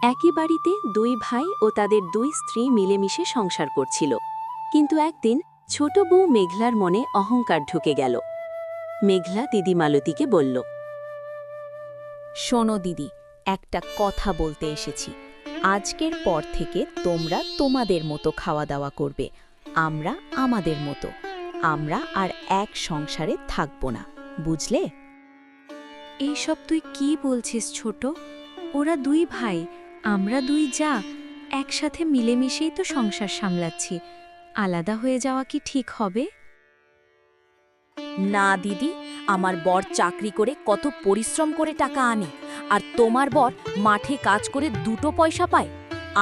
একই বাড়িতে দুই ভাই ও তাদের দুই স্ত্রী মিলেমিশে সংসার করছিল। কিন্তু একদিন ছোট বউ মেঘলার মনে অহংকার ঢুকে গেল। মেঘলা দিদি মালতীকে বলল, শোনো দিদি, একটা কথা বলতে এসেছি। আজকের পর থেকে তোমরা তোমাদের মতো খাওয়া দাওয়া করবে, আমরা আমাদের মতো। আমরা আর এক সংসারে থাকব না, বুঝলে? এইসব তুই কি বলছিস ছোট? ওরা দুই ভাই, আমরা দুই যা, একসাথে মিলেমিশেই তো সংসার সামলাচ্ছি। আলাদা হয়ে যাওয়া কি ঠিক হবে? না দিদি, আমার বর চাকরি করে কত পরিশ্রম করে টাকা আনে, আর তোমার বর মাঠে কাজ করে দুটো পয়সা পায়।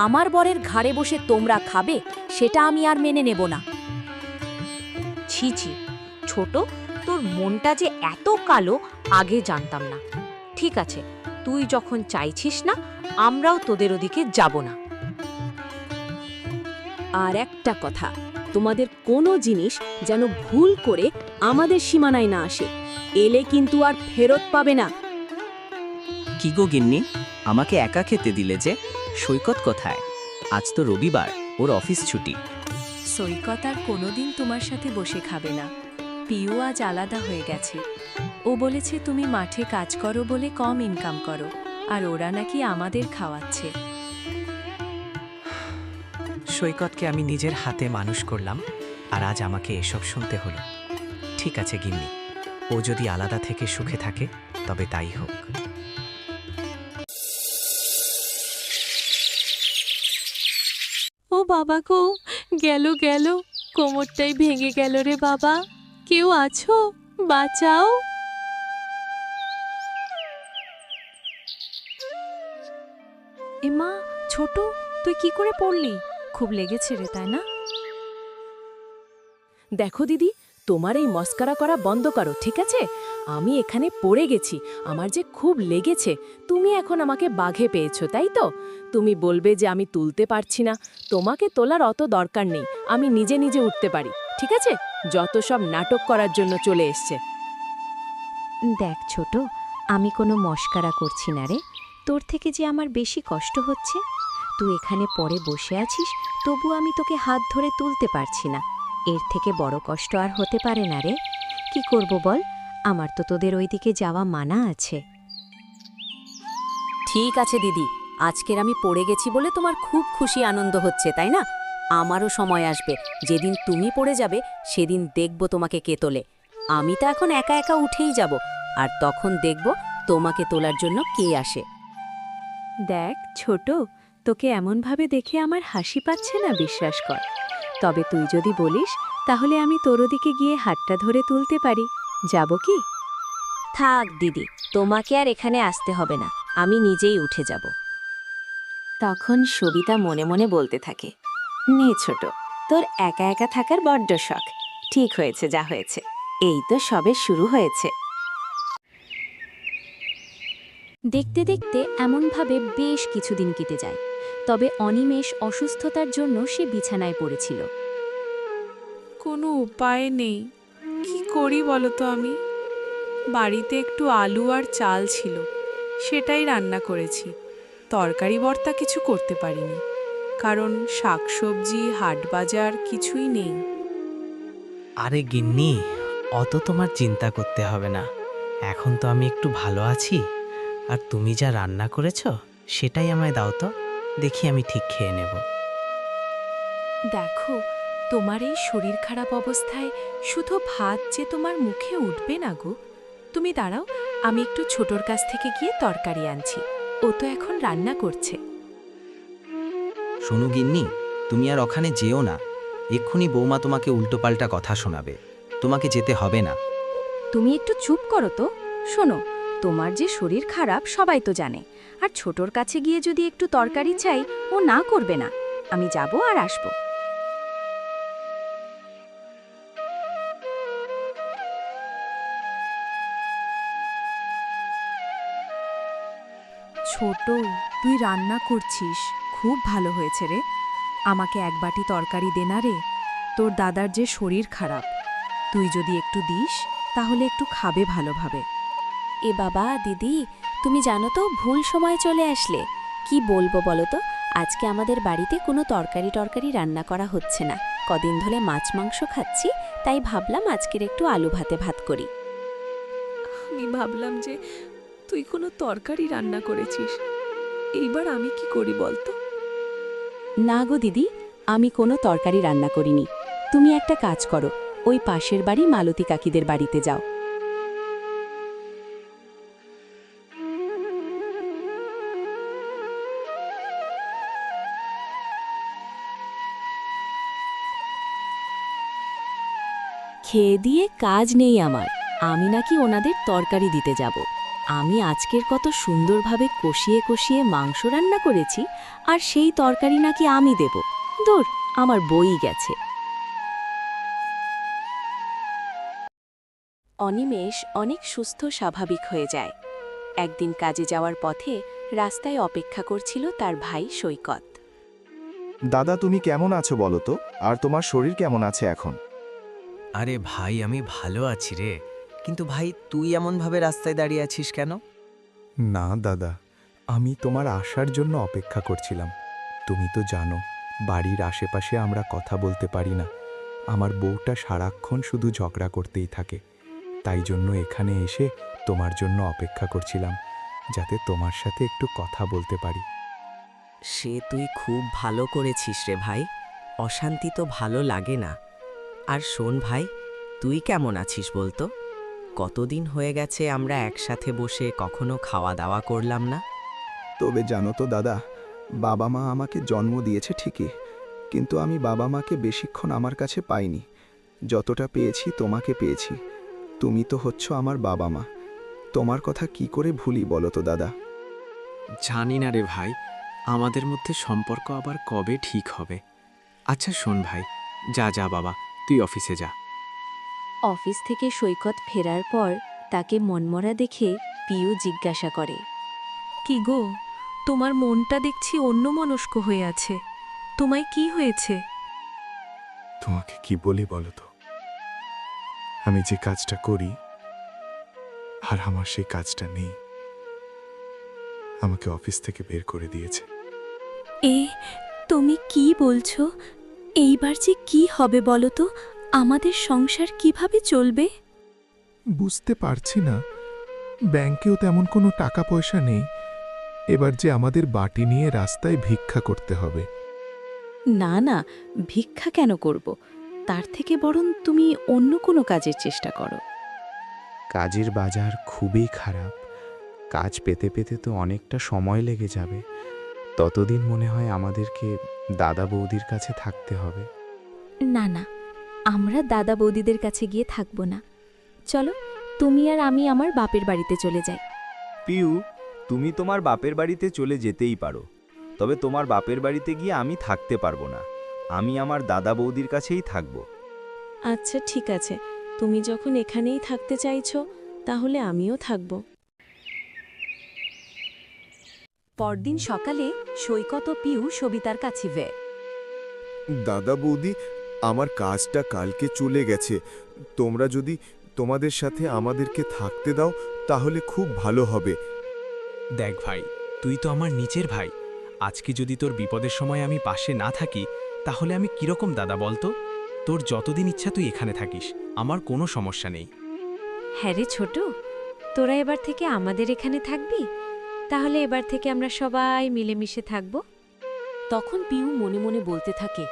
আমার বরের ঘাড়ে বসে তোমরা খাবে, সেটা আমি আর মেনে নেব না। ছি ছি, ছোট, তোর মনটা যে এত কালো আগে জানতাম না। ঠিক আছে, তুই যখন চাইছিস না, আমরাও তোদের ওদিকে যাব না। আর একটা কথা, তোমাদের কোনো জিনিস যেন ভুল করে আমাদের সীমানায় না আসে, এলে কিন্তু আর ফেরত পাবে না। কি গো গিন্নি, আমাকে একা খেতে দিলে যে? সৈকত কোথায়? আজ তো রবিবার, ওর অফিস ছুটি। সৈকত আর কোনোদিন তোমার সাথে বসে খাবে না। পিউ আজ আলাদা হয়ে গেছে। ও বলেছে তুমি মাঠে কাজ করো বলে কম ইনকাম করো, আর ওরা নাকি আমাদের খাওয়াচ্ছে। সৈকতকে আমি নিজের হাতে মানুষ করলাম, আর আজ আমাকে এসব শুনতে হলো। ঠিক আছে গিন্নি, ও যদি আলাদা থেকে সুখে থাকে তবে তাই হোক। ও বাবা গো, গেল গেল, কোমরটাই ভেঙে গেল রে বাবা। কেউ আছো? বাঁচাও। এমা, ছোট, তুই কি করে পড়লি? খুব লেগেছে রে, তাই না? দেখো দিদি, তোমার এই মস্কারা করা বন্ধ করো, ঠিক আছে? আমি এখানে পড়ে গেছি, আমার যে খুব লেগেছে। তুমি এখন আমাকে বাঘে পেয়েছো, তাই তো? তুমি বলবে যে আমি তুলতে পারছি না। তোমাকে তোলার অত দরকার নেই, আমি নিজে নিজে উঠতে পারি, ঠিক আছে? যত সব নাটক করার জন্য চলে এসছে। দেখ ছোট, আমি কোনো মস্কারা করছি না রে। তোর থেকে যে আমার বেশি কষ্ট হচ্ছে। তুই এখানে পড়ে বসে আছিস, তবু আমি তোকে হাত ধরে তুলতে পারছি না। এর থেকে বড় কষ্ট আর হতে পারে না রে। কি করব বল, আমার তো তোদের ওইদিকে যাওয়া মানা আছে। ঠিক আছে দিদি, আজকের আমি পড়ে গেছি বলে তোমার খুব খুশি আনন্দ হচ্ছে, তাই না? আমারও সময় আসবে, যেদিন তুমি পড়ে যাবে সেদিন দেখব তোমাকে কে তোলে। আমি তো এখন একা একা উঠেই যাব, আর তখন দেখব তোমাকে তোলার জন্য কে আসে। দেখ ছোট, তোকে এমনভাবে দেখে আমার হাসি পাচ্ছে না, বিশ্বাস কর। তবে তুই যদি বলিস, তাহলে আমি তোর ওদিকে গিয়ে হাতটা ধরে তুলতে পারি। যাব কি? থাক দিদি, তোমাকে আর এখানে আসতে হবে না, আমি নিজেই উঠে যাব। তখন সবিতা মনে মনে বলতে থাকে, নে ছোট, তোর একা একা থাকার বড্ড শখ। ঠিক হয়েছে, যা হয়েছে, এই তো সবে শুরু হয়েছে। দেখতে দেখতে এমনভাবে বেশ কিছুদিন কেটে যায়। তবে অনিমেষ অসুস্থতার জন্য সে বিছানায় পড়েছিল। কোনো উপায় নেই, কি করি বলো তো? আমি বাড়িতে একটু আলু আর চাল ছিল, সেটাই রান্না করেছি। তরকারি ভর্তা কিছু করতে পারিনি, কারণ শাকসবজি হাট বাজার কিছুই নেই। আরে গিন্নি, অত তোমার চিন্তা করতে হবে না। এখন তো আমি একটু ভালো আছি, আর তুমি যা রান্না করেছো সেটাই আমায় দাও তো, দেখি আমি ঠিক খেয়ে নেব। দেখো, তোমার এই শরীর খারাপ অবস্থায় শুধু ভাত যে তোমার মুখে উঠবে না গো। তুমি দাঁড়াও, আমি একটু ছোটর কাছ থেকে গিয়ে তরকারি আনছি। ও তো এখন রান্না করছে। শোনো গিন্নি, তুমি আর ওখানে যেও না। এক্ষুনি বৌমা তোমাকে উল্টোপাল্টা কথা শোনাবে। তোমাকে যেতে হবে না। তুমি একটু চুপ করো তো। শোনো, তোমার যে শরীর খারাপ সবাই তো জানে, আর ছোটর কাছে গিয়ে যদি একটু তরকারি চাই, ও না করবে না। আমি যাব আর আসব। ছোট, তুই রান্না করছিস, খুব ভালো হয়েছে রে। আমাকে এক বাটি তরকারি দে না রে। তোর দাদার যে শরীর খারাপ, তুই যদি একটু দিস তাহলে একটু খাবে ভালোভাবে। এ বাবা, দিদি, তুমি জানো তো ভুল সময় চলে আসলে। কি বলবো বলো তো, আজকে আমাদের বাড়িতে কোনো তরকারি টরকারি রান্না করা হচ্ছে না। কদিন ধরে মাছ মাংস খাচ্ছি, তাই ভাবলাম আজকের একটু আলু ভাতে ভাত করি। আমি ভাবলাম যে তুই কোনো তরকারি রান্না করেছিস। এইবার আমি কি করি বলতো? না গো দিদি, আমি কোনো তরকারি রান্না করিনি। তুমি একটা কাজ করো, ওই পাশের বাড়ি মালতী কাকিদের বাড়িতে যাও। খেয়ে দিয়ে কাজ নেই আমার, আমি নাকি ওনাদের তরকারি দিতে যাব। আমি আজকের কত সুন্দরভাবে কষিয়ে কষিয়ে মাংস রান্না করেছি, আর সেই তরকারি নাকি আমি দেব। দূর, আমার বই গেছে। অনিমেষ অনেক সুস্থ স্বাভাবিক হয়ে যায়। একদিন কাজে যাওয়ার পথে রাস্তায় অপেক্ষা করছিল তার ভাই সৈকত। দাদা, তুমি কেমন আছো বলো তো? আর তোমার শরীর কেমন আছে এখন? আরে ভাই, আমি ভালো আছি রে। কিন্তু ভাই, তুই এমনভাবে রাস্তায় দাঁড়িয়ে আছিস কেন? না দাদা, আমি তোমার আসার জন্য অপেক্ষা করছিলাম। তুমি তো জানো, বাড়ির আশেপাশে আমরা কথা বলতে পারি না। আমার বউটা সারাক্ষণ শুধু ঝগড়া করতেই থাকে। তাই জন্য এখানে এসে তোমার জন্য অপেক্ষা করছিলাম, যাতে তোমার সাথে একটু কথা বলতে পারি। সে তুই খুব ভালো করেছিস রে ভাই। অশান্তি তো ভালো লাগে না। আর শোন ভাই, তুই কেমন আছিস বলতো? কতদিন হয়ে গেছে আমরা একসাথে বসে কখনো খাওয়া দাওয়া করলাম না। তবে জানো তো দাদা, বাবা মা আমাকে জন্ম দিয়েছে ঠিকই, কিন্তু আমি বাবা মাকে বেশিক্ষণ আমার কাছে পাইনি। যতটা পেয়েছি তোমাকে পেয়েছি। তুমি তো হচ্ছ আমার বাবা মা। তোমার কথা কি করে ভুলি বলো তো দাদা? জানি না রে ভাই, আমাদের মধ্যে সম্পর্ক আবার কবে ঠিক হবে। আচ্ছা শোন ভাই, যা যা বাবা, তুই অফিসে যা। অফিস থেকে সৈকত ফেরার পর তাকে মনমরা দেখে পিউ জিজ্ঞাসা করে, কি গো, তোমার মনটা দেখছি অন্যমনস্ক হয়ে আছে। তোমায় কি হয়েছে? তোমাকে কি বলি বলো তো? আমি যে কাজটা করি আর আমার সেই কাজটা নেই। আমাকে অফিস থেকে বের করে দিয়েছে। তুমি কি বলছো? এইবার যে কি হবে বলো তো? আমাদের সংসার কিভাবে চলবে? বুঝতে পারছি না, ব্যাংকেও তেমন কোনো টাকা পয়সা নেই। এবার যে আমাদের বাটি নিয়ে রাস্তায় ভিক্ষা করতে হবে। না না, ভিক্ষা কেন করব? তার থেকে বরং তুমি অন্য কোনো কাজের চেষ্টা করো। কাজের বাজার খুবই খারাপ। কাজ পেতে পেতে তো অনেকটা সময় লেগে যাবে। ততদিন মনে হয় আমাদেরকে দাদা বৌদির কাছে থাকতে হবে। না না, আমরা দাদা বৌদিদের কাছে গিয়ে থাকব না। চলো, তুমি আর আমি আমার বাপের বাড়িতে চলে যাই। পিউ, তুমি তোমার বাপের বাড়িতে চলে যেতেই পারো, তবে তোমার বাপের বাড়িতে গিয়ে আমি থাকতে পারবো না। আমি আমার দাদা বৌদির কাছেই থাকব। আচ্ছা ঠিক আছে, তুমি যখন এখানেই থাকতে চাইছো তাহলে আমিও থাকব। পরদিন সকালে সৈকত ও পিউ সবিতার কাছে বে। দাদা বৌদি, আমার কাজটা কালকে চলে গেছে। তোমরা যদি তোমাদের সাথে আমাদেরকে থাকতে দাও তাহলে খুব ভালো হবে। দেখ ভাই, তুই তো আমার নিচের ভাই। আজকে যদি তোর বিপদের সময় আমি পাশে না থাকি, তাহলে আমি কিরকম দাদা বলতো? তোর যতদিন ইচ্ছা তুই এখানে থাকিস, আমার কোনো সমস্যা নেই। হ্যাঁ রে ছোট, তোরা এবার থেকে আমাদের এখানে থাকবি? তাহলে এবার থেকে আমরা সবাই মিলেমিশে থাকব। তখন পিউ মনে মনে বলতে থাকে,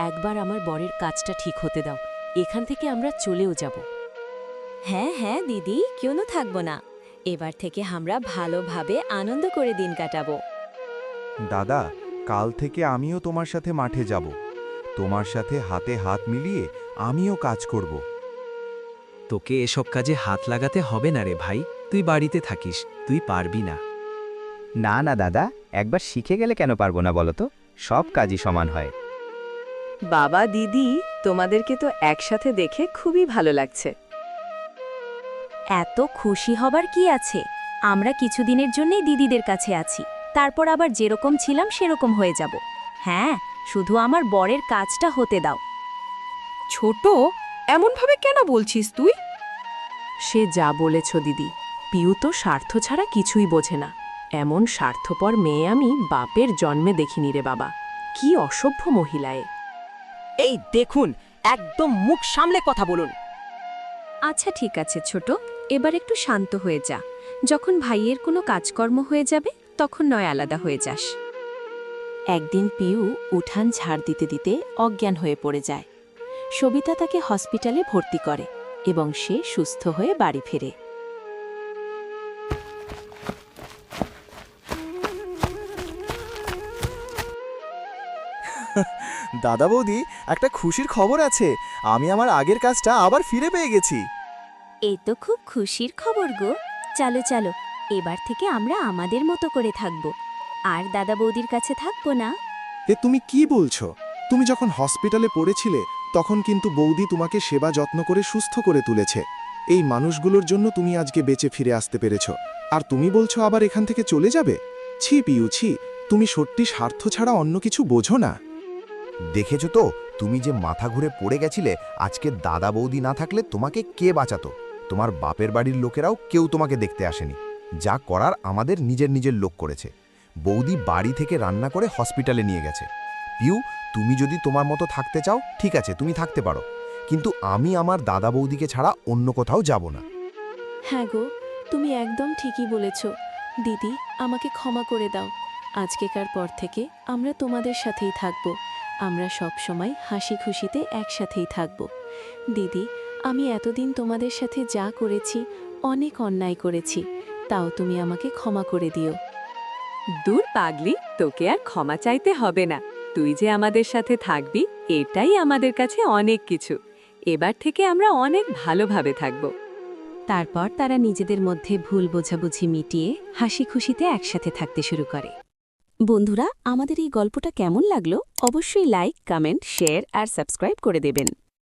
একবার আমার বরের কাজটা ঠিক হতে দাও, এখান থেকে আমরা চলেও যাব। হ্যাঁ হ্যাঁ দিদি, কেন থাকবো না? এবার থেকে আমরা ভালোভাবে আনন্দ করে দিন কাটাবো। দাদা, কাল থেকে আমিও তোমার সাথে মাঠে যাব। তোমার সাথে হাতে হাত মিলিয়ে আমিও কাজ করব। তোকে এসব কাজে হাত লাগাতে হবে না রে ভাই। তুই বাড়িতে থাকিস, তুই পারবি না। না না দাদা, একবার শিখে গেলে কেন পারবো না বলো তো? সব কাজই সমান হয়। বাবা দিদি, তোমাদেরকে তো একসাথে দেখে খুবই ভালো লাগছে। এত খুশি হবার কি আছে? আমরা কিছুদিনের জন্যই দিদিদের কাছে আছি, তারপর আবার যেরকম ছিলাম সেরকম হয়ে যাব। হ্যাঁ, শুধু আমার বরের কাজটা হতে দাও। ছোট, এমনভাবে কেন বলছিস তুই? সে যা বলেছ দিদি, পিউ তো স্বার্থ ছাড়া কিছুই বোঝে না। এমন স্বার্থপর মেয়ে আমি বাপের জন্মে দেখিনি রে বাবা। কি অসভ্য মহিলায়। এই দেখুন, একদম মুখ সামলে কথা বলুন। আচ্ছা ঠিক আছে ছোট, এবার একটু শান্ত হয়ে যা। যখন ভাইয়ের কোনো কাজকর্ম হয়ে যাবে তখন নয় আলাদা হয়ে যাস। একদিন পিউ উঠান ঝাড় দিতে দিতে অজ্ঞান হয়ে পড়ে যায়। সবিতা তাকে হসপিটালে ভর্তি করে এবং সে সুস্থ হয়ে বাড়ি ফেরে। দাদা বৌদি, একটা খুশির খবর আছে। আমি আমার আগের কাজটা আবার ফিরে পেয়ে গেছি। এই তো খুব খুশির খবর গো। চলো চলো, এবার থেকে আমরা আমাদের মতো করে থাকব, আর দাদা বৌদির কাছে থাকবো না। এ তুমি কি বলছো? তুমি যখন হসপিটালে পড়েছিলে তখন কিন্তু বৌদি তোমাকে সেবা যত্ন করে সুস্থ করে তুলেছে। এই মানুষগুলোর জন্য তুমি আজকে বেঁচে ফিরে আসতে পেরেছ, আর তুমি বলছো আবার এখান থেকে চলে যাবে? ছি পিউ ছি, তুমি সত্যি স্বার্থ ছাড়া অন্য কিছু বোঝো না। দেখেছো তো, তুমি যে মাথা ঘুরে পড়ে গেছিলে, আজকে দাদা বৌদি না থাকলে তোমাকে কে বাঁচাতো? তোমার বাপের বাড়ির লোকেরাও কেউ তোমাকে দেখতে আসেনি। যা করার আমাদের নিজের নিজের লোক করেছে। বৌদি বাড়ি থেকে রান্না করে হসপিটালে নিয়ে গেছে। পিউ, তুমি যদি তোমার মতো থাকতে চাও ঠিক আছে, তুমি থাকতে পারো, কিন্তু আমি আমার দাদা বৌদিকে ছাড়া অন্য কোথাও যাব না। হ্যাঁ গো, তুমি একদম ঠিকই বলেছ। দিদি, আমাকে ক্ষমা করে দাও। আজকেকার পর থেকে আমরা তোমাদের সাথেই থাকব। আমরা সব সময় হাসি খুশিতে একসাথেই থাকব। দিদি, আমি এতদিন তোমাদের সাথে যা করেছি, অনেক অন্যায় করেছি, তাও তুমি আমাকে ক্ষমা করে দিও। দূর পাগলি, তোকে আর ক্ষমা চাইতে হবে না। তুই যে আমাদের সাথে থাকবি, এটাই আমাদের কাছে অনেক কিছু। এবার থেকে আমরা অনেক ভালোভাবে থাকব। তারপর তারা নিজেদের মধ্যে ভুল বোঝাবুঝি মিটিয়ে হাসি খুশিতে একসাথে থাকতে শুরু করে। বন্ধুরা, আমাদের এই গল্পটা কেমন লাগলো অবশ্যই লাইক, কমেন্ট, শেয়ার আর সাবস্ক্রাইব করে দেবেন।